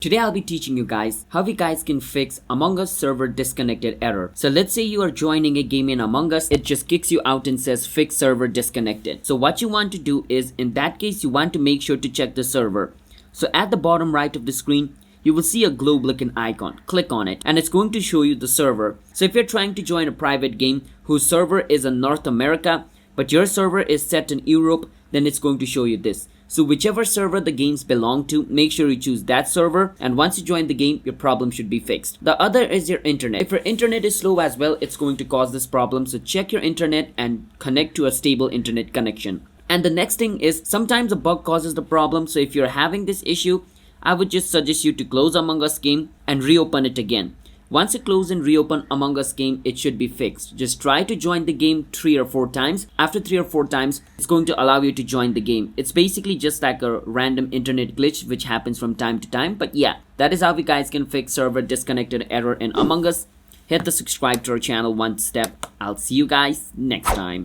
Today I'll be teaching you guys how you guys can fix Among Us server disconnected error. So let's say you are joining a game in Among Us, it just kicks you out and says fix server disconnected. So what you want to do is, in that case, you want to make sure to check the server. So at the bottom right of the screen, you will see a globe looking icon. Click on it and it's going to show you the server. So if you're trying to join a private game whose server is in North America, but your server is set in Europe, then it's going to show you this. So whichever server the games belong to, make sure you choose that server, and once you join the game, your problem should be fixed. The other is your internet. If your internet is slow as well, it's going to cause this problem, so check your internet and connect to a stable internet connection. And the next thing is, sometimes a bug causes the problem, so if you're having this issue, I would just suggest you to close Among Us game and reopen it again. Once you close and reopen Among Us game, it should be fixed. Just try to join the game 3 or 4 times. After 3 or 4 times, it's going to allow you to join the game. It's basically just like a random internet glitch which happens from time to time. But yeah, that is how you guys can fix server disconnected error in Among Us. Hit the subscribe to our channel one step. I'll see you guys next time.